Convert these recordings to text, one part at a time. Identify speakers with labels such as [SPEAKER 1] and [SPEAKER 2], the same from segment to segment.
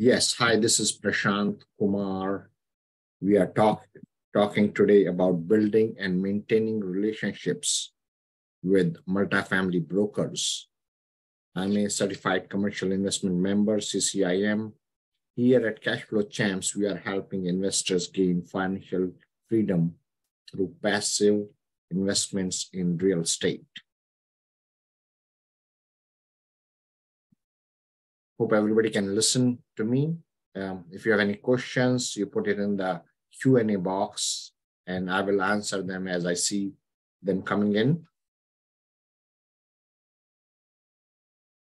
[SPEAKER 1] Yes, hi, this is Prashant Kumar. We are talking today about building and maintaining relationships with multifamily brokers. I'm a certified commercial investment member, CCIM. Here at Cashflow Champs, we are helping investors gain financial freedom through passive investments in real estate. Hope everybody can listen to me. If you have any questions, you put it in the Q&A box and I will answer them as I see them coming in.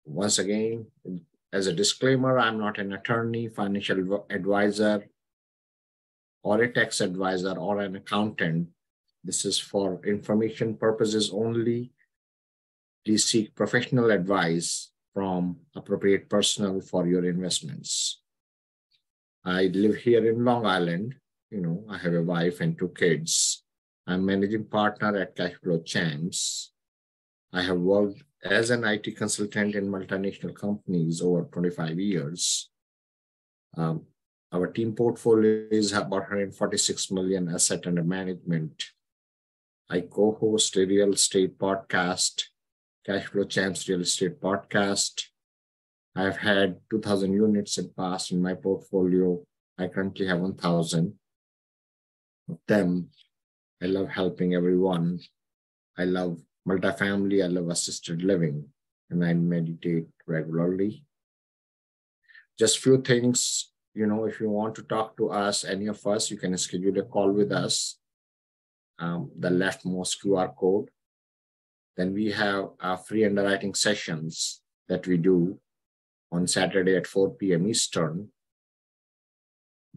[SPEAKER 1] Once again, as a disclaimer, I'm not an attorney, financial advisor, or a tax advisor, or an accountant. This is for information purposes only. Please seek professional advice from appropriate personnel for your investments. I live here in Long Island. I have a wife and 2 kids. I'm managing partner at Cashflow Champs. I have worked as an IT consultant in multinational companies over 25 years. Our team portfolio is about 146 million asset under management. I co-host a real estate podcast, Cashflow Champs Real Estate Podcast. I've had 2,000 units in past in my portfolio. I currently have 1,000 of them. I love helping everyone. I love multifamily. I love assisted living, and I meditate regularly. Just few things, if you want to talk to us, any of us, you can schedule a call with us. The leftmost QR code. Then we have free underwriting sessions that we do on Saturday at 4 p.m. Eastern.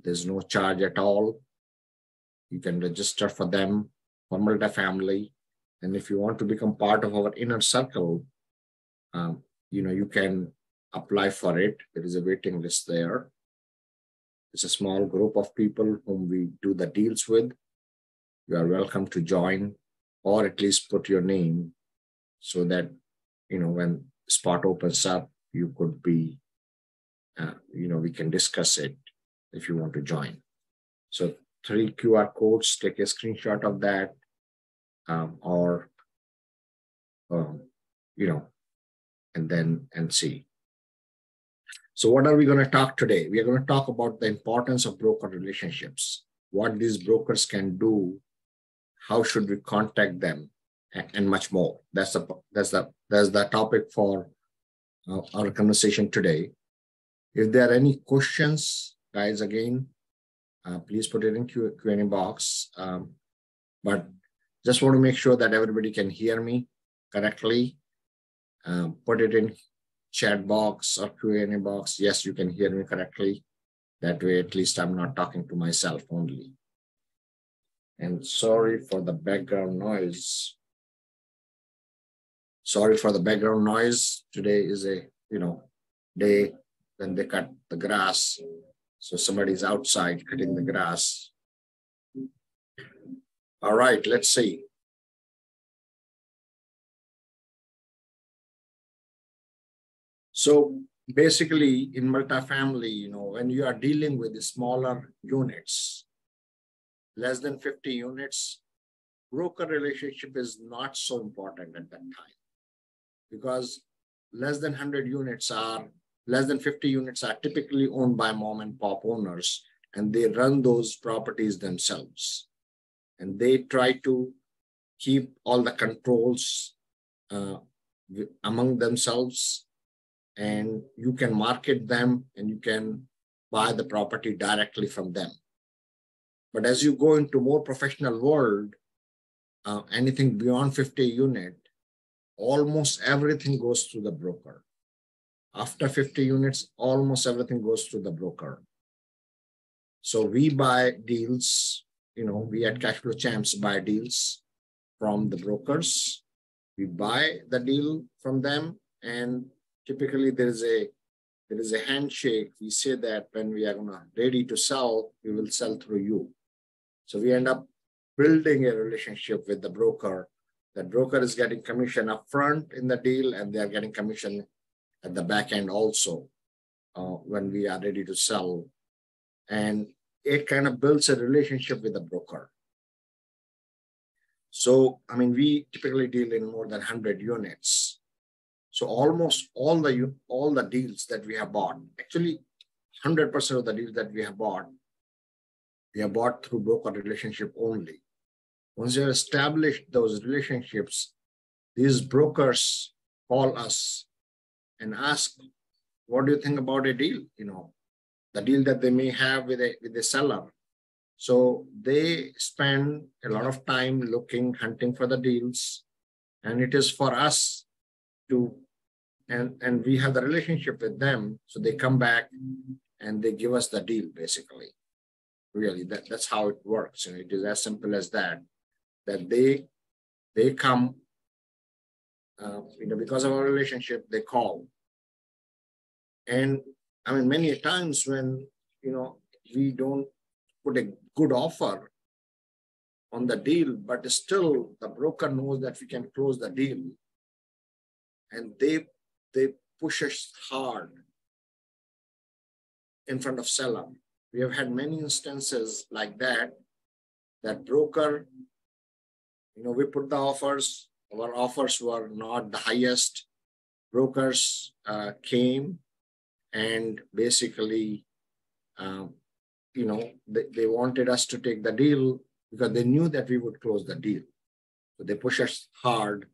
[SPEAKER 1] There's no charge at all. You can register for them for multifamily. And if you want to become part of our inner circle, you can apply for it. There is a waiting list there. It's a small group of people whom we do the deals with. You are welcome to join, or at least put your name so that, when spot opens up, you could be, we can discuss it if you want to join. So 3 QR codes, take a screenshot of that, and see. So what are we going to talk today? We are going to talk about the importance of broker relationships, what these brokers can do, how should we contact them, and much more. That's the topic for our conversation today. If there are any questions, guys, again, please put it in Q&A box. But just want to make sure that everybody can hear me correctly. Put it in chat box or Q&A box. Yes, you can hear me correctly. That way, at least I'm not talking to myself only. And sorry for the background noise. Today is a, day when they cut the grass. So somebody's outside cutting the grass. All right, let's see. So basically in multifamily, when you are dealing with the smaller units, less than 50 units, broker relationship is not so important at that time, because less than 50 units are typically owned by mom and pop owners, and they run those properties themselves. And they try to keep all the controls among themselves, and you can market them and you can buy the property directly from them. But as you go into more professional world, anything beyond 50 unit, almost everything goes through the broker. After 50 units, almost everything goes through the broker. So we buy deals, we at Cashflow Champs buy deals from the brokers. We buy the deal from them, and typically there is a handshake. We say that when we are ready to sell, we will sell through you. So we end up building a relationship with the broker. The broker is getting commission up front in the deal, and they are getting commission at the back end also. when we are ready to sell. And it kind of builds a relationship with the broker. So, I mean, we typically deal in more than 100 units. So almost all the deals that we have bought, actually 100% of the deals that we have bought through broker relationship only. Once you have established those relationships, these brokers call us and ask, what do you think about a deal? The deal that they may have with a seller. So they spend a lot of time hunting for the deals, and it is for us to, and we have the relationship with them. So they come back and they give us the deal, basically. Really, that's how it works. It is as simple as that they come, because of our relationship, they call. And I mean, many times when, we don't put a good offer on the deal, but still the broker knows that we can close the deal, and they push us hard in front of seller. We have had many instances like that broker, we put the offers, our offers were not the highest. Brokers came and basically, they wanted us to take the deal because they knew that we would close the deal. So they pushed us hard,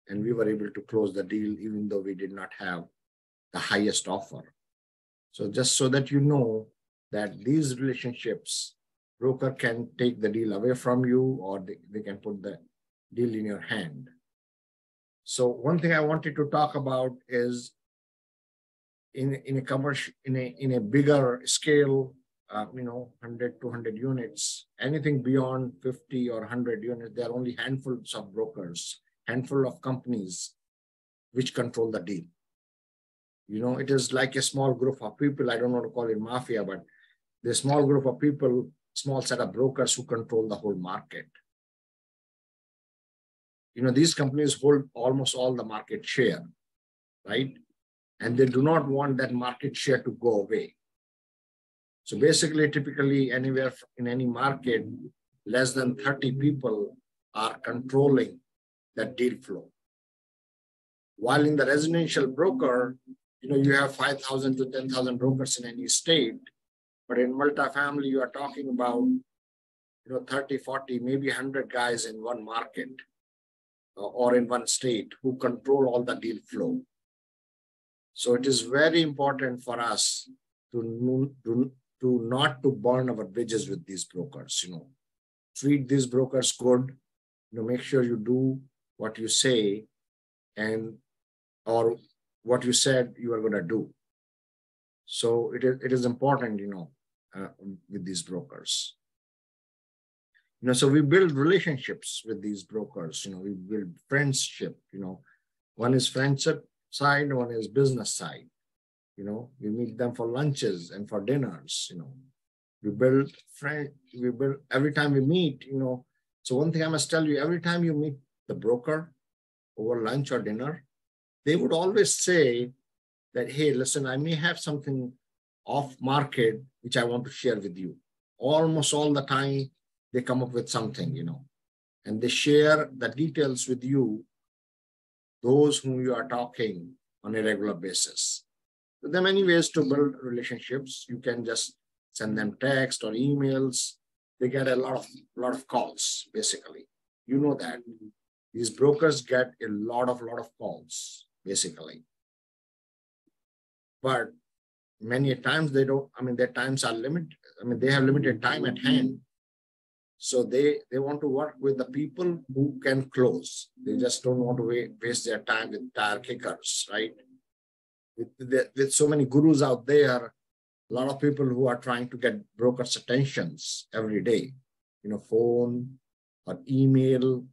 [SPEAKER 1] and we were able to close the deal even though we did not have the highest offer. So just so that you know that these relationships, broker can take the deal away from you, or they can put the deal in your hand. So one thing I wanted to talk about is in a commercial, in a bigger scale, 100, 200 units, anything beyond 50 or 100 units, there are only handfuls of brokers, handful of companies which control the deal. It is like a small group of people. I don't want to call it mafia, but the small group of people, small set of brokers who control the whole market. These companies hold almost all the market share, right? And they do not want that market share to go away. So basically, typically anywhere in any market, less than 30 people are controlling that deal flow. While in the residential broker, you have 5,000 to 10,000 brokers in any state, but in multifamily, you are talking about, 30, 40, maybe 100 guys in one market or in one state who control all the deal flow. So it is very important for us to not to burn our bridges with these brokers. Treat these brokers good. Make sure you do what you say or what you said you are going to do. So it is important, with these brokers. So we build relationships with these brokers. We build friendship. One is friendship side, one is business side. We meet them for lunches and for dinners. We build every time we meet. So one thing I must tell you: every time you meet the broker over lunch or dinner, they would always say that, hey, listen, I may have something off market which I want to share with you. Almost all the time, they come up with something, and they share the details with you, those whom you are talking on a regular basis. So there are many ways to build relationships. You can just send them text or emails. They get a lot of calls, basically. You know that. These brokers get a lot of calls, basically. But many times they don't, their times are limited. They have limited time at hand. So they want to work with the people who can close. They just don't want to waste their time with tire kickers, right? With so many gurus out there, a lot of people who are trying to get brokers' attentions every day, phone or email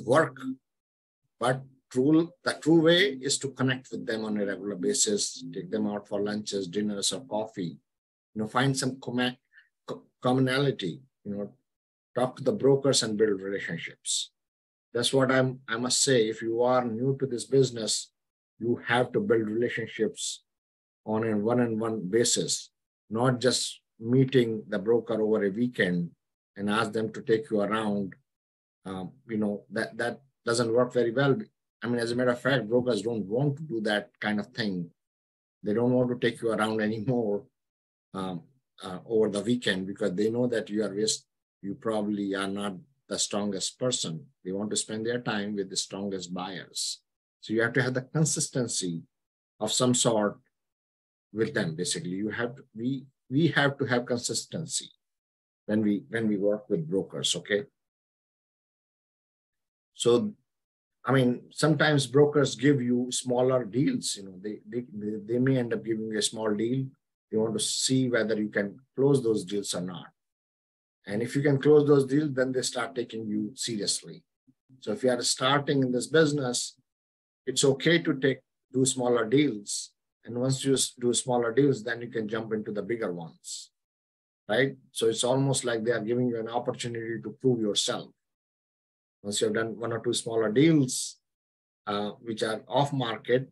[SPEAKER 1] work. But the true way is to connect with them on a regular basis, take them out for lunches, dinners, or coffee, find some commonality, talk to the brokers and build relationships. That's what I must say. If you are new to this business, you have to build relationships on a one-on-one basis, not just meeting the broker over a weekend and ask them to take you around. That doesn't work very well. I mean, as a matter of fact, brokers don't want to do that kind of thing. They don't want to take you around anymore over the weekend, because they know that you probably are not the strongest person. They want to spend their time with the strongest buyers. So you have to have the consistency of some sort with them. Basically, we have to have consistency when we work with brokers. Okay. So, I mean, sometimes brokers give you smaller deals. They may end up giving you a small deal. They want to see whether you can close those deals or not. And if you can close those deals, then they start taking you seriously. So if you are starting in this business, it's okay to do smaller deals. And once you do smaller deals, then you can jump into the bigger ones, right? So it's almost like they are giving you an opportunity to prove yourself. Once you've done one or two smaller deals, which are off market,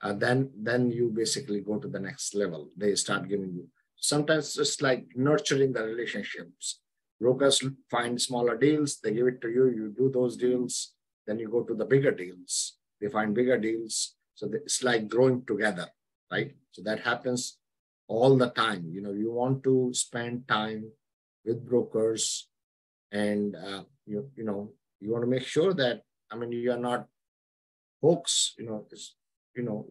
[SPEAKER 1] then you basically go to the next level. They start giving you. Sometimes it's like nurturing the relationships. Brokers find smaller deals, they give it to you, you do those deals, then you go to the bigger deals. They find bigger deals. So it's like growing together, right? So that happens all the time. You want to spend time with brokers, and you want to make sure that, I mean, you are not hooks, you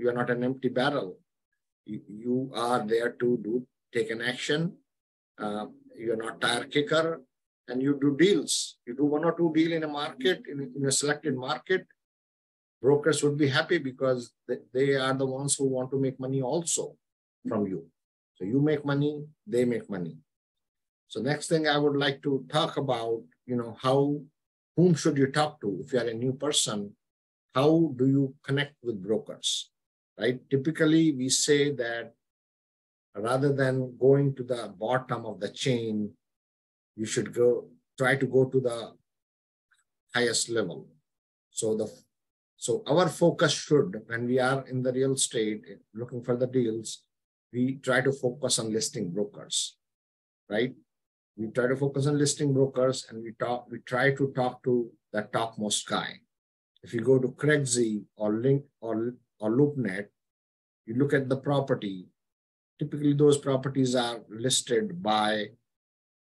[SPEAKER 1] are not an empty barrel. You are there to take an action. You're not tire kicker, and you do deals. You do one or two deals in a market, in a selected market. Brokers would be happy because they are the ones who want to make money also from you. So you make money, they make money. So next thing I would like to talk about, whom should you talk to? If you are a new person, how do you connect with brokers, right? Typically, we say that rather than going to the bottom of the chain, you should try to go to the highest level. So our focus should, when we are in the real estate looking for the deals, we try to focus on listing brokers, right? We try to focus on listing brokers, and we try to talk to the topmost guy. If you go to Craigslist or Link or LoopNet, you look at the property. Typically, those properties are listed by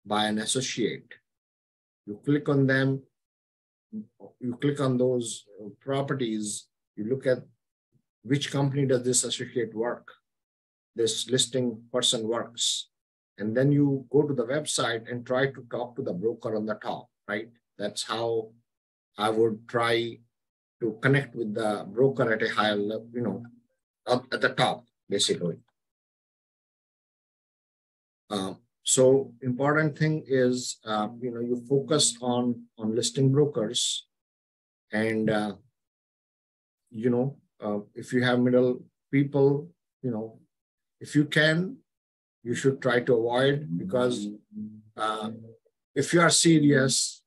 [SPEAKER 1] an associate. You click on them, you click on those properties, you look at which company does this associate work, this listing person works. And then you go to the website and try to talk to the broker on the top, right? That's how I would try to connect with the broker at a higher level, up at the top, basically. So important thing is, you focus on listing brokers, and, if you have middle people, if you can, you should try to avoid, because if you are serious,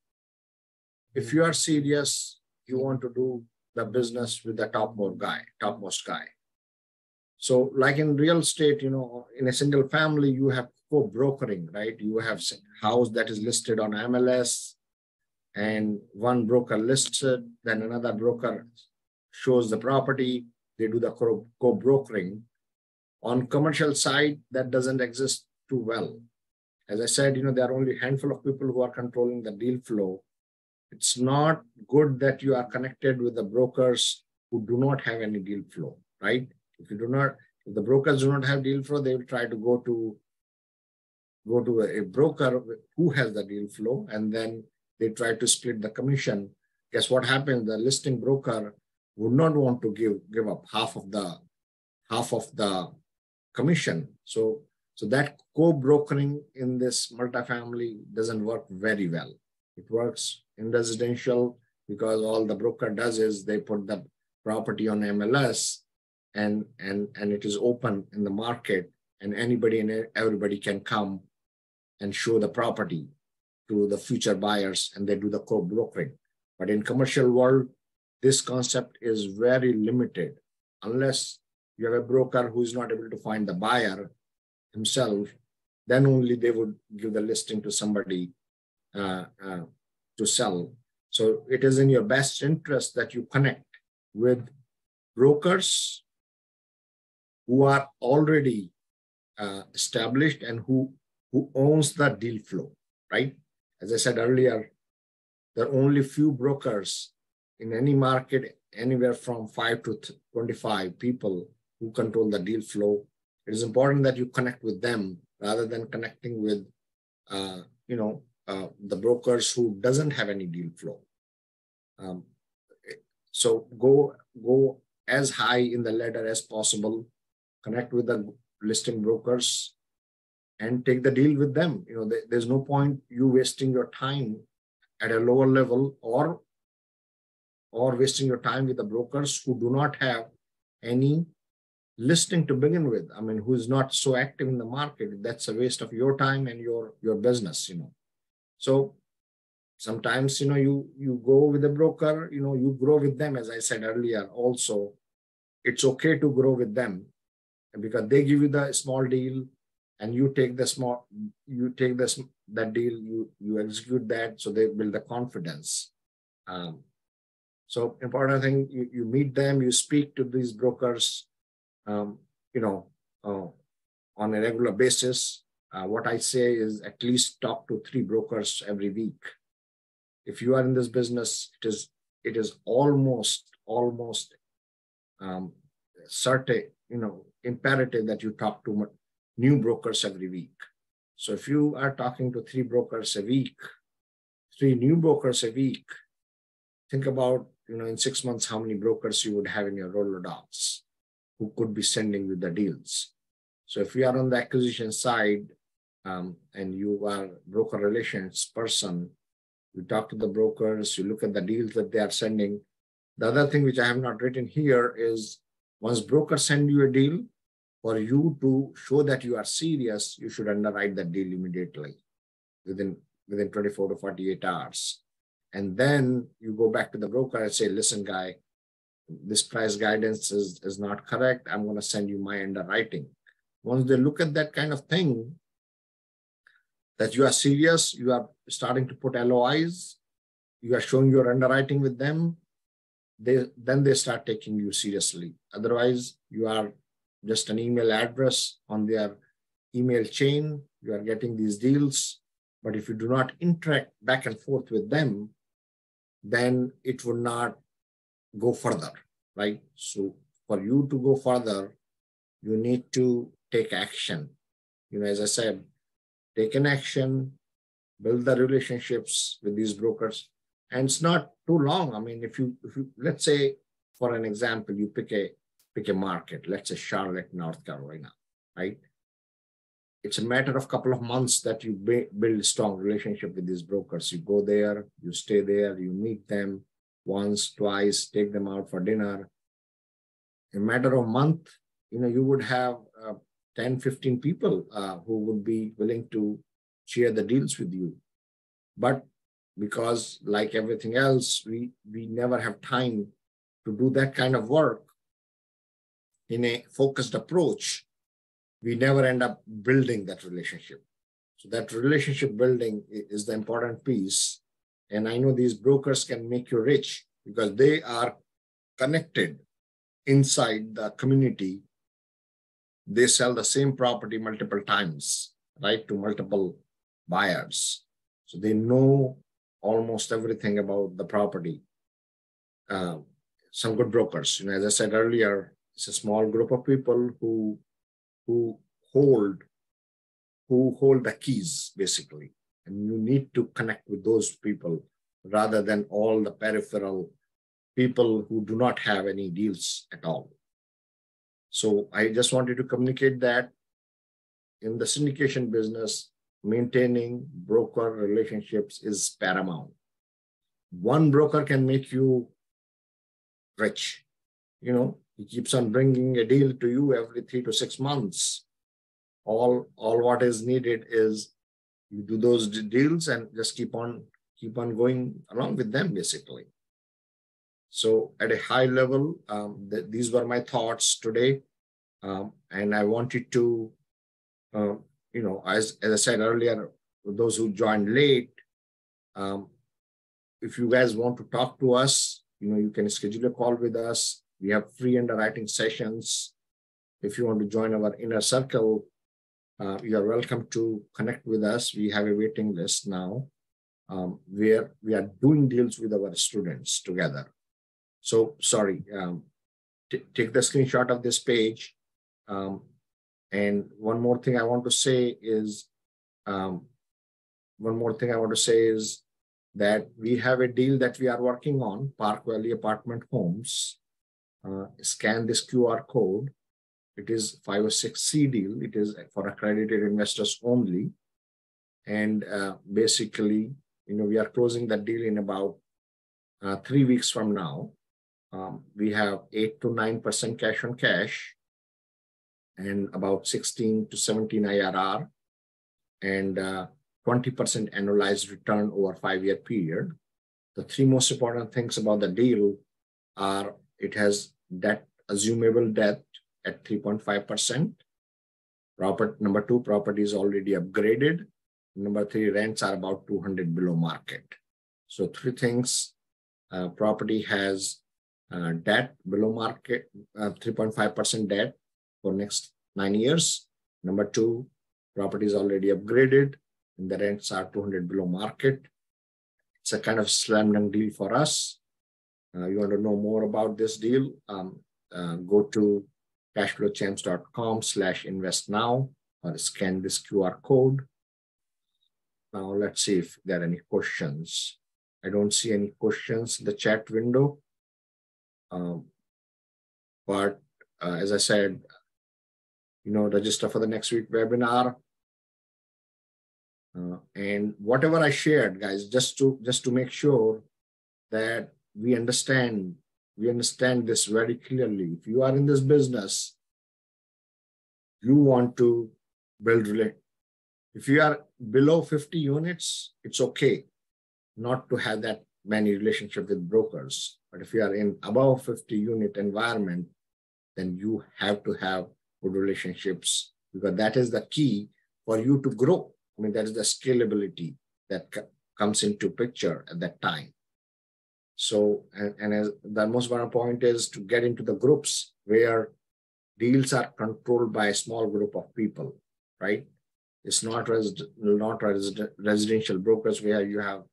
[SPEAKER 1] you want to do the business with the topmost guy. So like in real estate, in a single family, you have co-brokering, right? You have a house that is listed on MLS, and one broker lists it, then another broker shows the property, they do the co-brokering. On commercial side, that doesn't exist too well. As I said, there are only a handful of people who are controlling the deal flow. It's not good that you are connected with the brokers who do not have any deal flow, right? If the brokers do not have deal flow, they will try to go to a broker who has the deal flow, and then they try to split the commission. Guess what happens? The listing broker would not want to give up half of the commission. So that co-brokering in this multifamily doesn't work very well. It works in residential because all the broker does is they put the property on MLS, and it is open in the market, and anybody and everybody can come and show the property to the future buyers, and they do the co-brokering. But in commercial world, this concept is very limited. unless you have a broker who is not able to find the buyer himself, then only they would give the listing to somebody to sell. So it is in your best interest that you connect with brokers who are already established and who owns the deal flow, right? As I said earlier, there are only few brokers in any market, anywhere from 5 to 25 people who control the deal flow. It is important that you connect with them rather than connecting with, the brokers who doesn't have any deal flow. So go as high in the ladder as possible, connect with the listing brokers and take the deal with them. There's no point you wasting your time at a lower level or wasting your time with the brokers who do not have any listing to begin with. I mean, who is not so active in the market. That's a waste of your time and your business, So sometimes, you go with a broker, you grow with them. As I said earlier, also, it's okay to grow with them because they give you the small deal and you take that deal, you execute that. So they build the confidence. So important thing, you meet them, you speak to these brokers, on a regular basis. What I say is at least talk to 3 brokers every week. If you are in this business, it is almost certain, imperative that you talk to new brokers every week. So if you are talking to 3 brokers a week, 3 new brokers a week, think about, in 6 months, how many brokers you would have in your Rolodex who could be sending you the deals. So if you are on the acquisition side and you are a broker relations person, you talk to the brokers, you look at the deals that they are sending. The other thing which I have not written here is once brokers send you a deal, for you to show that you are serious, you should underwrite that deal immediately within 24 to 48 hours. And then you go back to the broker and say, listen, guy, this price guidance is not correct. I'm going to send you my underwriting. Once they look at that kind of thing, that you are serious, you are starting to put LOIs, you are showing your underwriting with them, then they start taking you seriously. Otherwise, you are just an email address on their email chain. You are getting these deals. But if you do not interact back and forth with them, then it will not go further, right? So for you to go further, you need to take action. As I said, take an action, build the relationships with these brokers. And it's not too long. I mean, if you let's say, for an example, you pick a market, let's say Charlotte, North Carolina, right? It's a matter of a couple of months that you build a strong relationship with these brokers. You go there, you stay there, you meet them once, twice, take them out for dinner. In a matter of a month, you would have 10, 15 people who would be willing to share the deals with you. But because like everything else, we never have time to do that kind of work in a focused approach, we never end up building that relationship. So that relationship building is the important piece. And I know these brokers can make you rich because they are connected inside the community. They sell the same property multiple times, right, to multiple buyers. So they know almost everything about the property. Some good brokers, as I said earlier, it's a small group of people who hold the keys, basically. And you need to connect with those people rather than all the peripheral people who do not have any deals at all. So I just wanted to communicate that in the syndication business, maintaining broker relationships is paramount. One broker can make you rich. He keeps on bringing a deal to you every 3 to 6 months. All what is needed is you do those deals and just keep on going along with them, basically. So at a high level, these were my thoughts today. And I wanted to, as I said earlier, those who joined late, if you guys want to talk to us, you can schedule a call with us. We have free underwriting sessions. If you want to join our inner circle, you are welcome to connect with us. We have a waiting list now, where we are doing deals with our students together. So sorry, take the screenshot of this page. And one more thing I want to say is that we have a deal that we are working on, Park Valley Apartment Homes. Scan this QR code. It is 506C deal. It is for accredited investors only. And basically, we are closing that deal in about 3 weeks from now. We have 8 to 9% cash on cash and about 16 to 17 IRR and 20% annualized return over 5-year period. The 3 most important things about the deal are it has assumable debt at 3.5%. Number 2, property is already upgraded. Number 3, rents are about 200 below market. So 3 things. Property has debt below market, 3.5% debt for next 9 years. Number 2, property is already upgraded and the rents are 200 below market. It's a kind of slam dunk deal for us. You want to know more about this deal? Go to cashflowchamps.com/investnow or scan this QR code. Now let's see if there are any questions. I don't see any questions in the chat window. But as I said, register for the next week webinar. And whatever I shared, guys, just to make sure that we understand this very clearly. If you are in this business, you want to build relationships. If you are below 50 units, it's okay not to have that many relationships with brokers. But if you are in above 50 unit environment, then you have to have good relationships because that is the key for you to grow. That is the scalability that comes into picture at that time. So, and as the most important point is to get into the groups where deals are controlled by a small group of people, right? It's not residential brokers where you have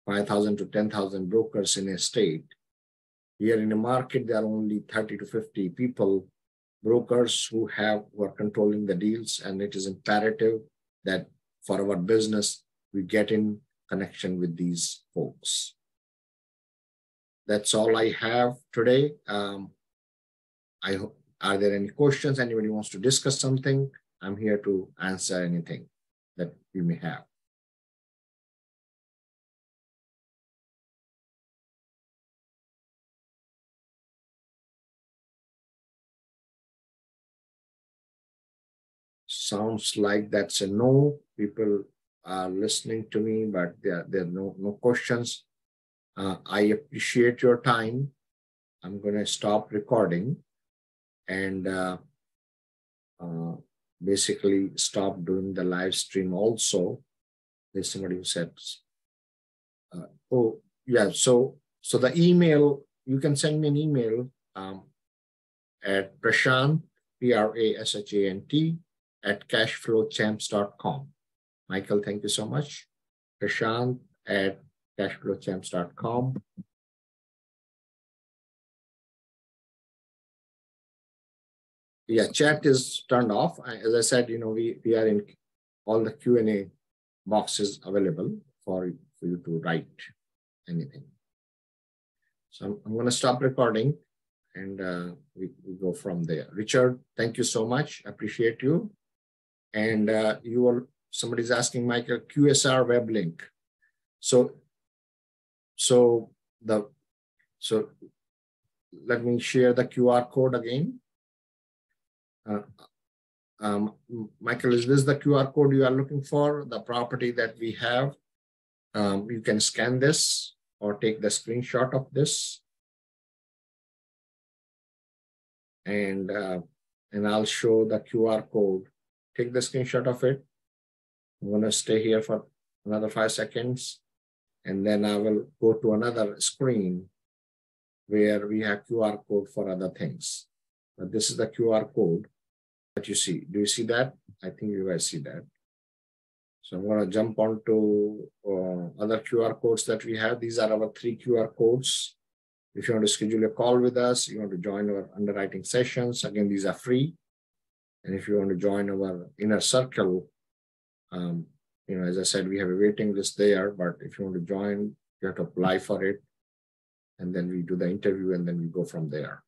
[SPEAKER 1] 5,000 to 10,000 brokers in a state. Here in a market, there are only 30 to 50 people, brokers who are controlling the deals, and it is imperative that for our business, we get in connection with these folks. That's all I have today. I hope, are there any questions? Anybody wants to discuss something? I'm here to answer anything that you may have. Sounds like that's a no. People are listening to me, but there are no questions. I appreciate your time. I'm going to stop recording and basically stop doing the live stream also. There's somebody who said, oh, yeah. So the email, you can send me an email at Prashant, Prashant, at cashflowchamps.com. Michael, thank you so much. Prashant at cashflowchamps.com. Yeah, chat is turned off. As I said, we are in all the Q&A boxes available for you to write anything. So I'm going to stop recording and we go from there. Richard, thank you so much. Appreciate you. And somebody's asking Michael, QSR web link. So let me share the QR code again. Michael, is this the QR code you are looking for? The property that we have? You can scan this or take the screenshot of this. and I'll show the QR code. Take the screenshot of it. I'm going to stay here for another 5 seconds, and then I will go to another screen where we have QR code for other things. But this is the QR code that you see. Do you see that? I think you guys see that. So I'm going to jump on to other QR codes that we have. These are our 3 QR codes. If you want to schedule a call with us, you want to join our underwriting sessions, again, these are free. And if you want to join our inner circle, as I said, we have a waiting list there, but if you want to join, you have to apply for it. And then we do the interview and then we go from there.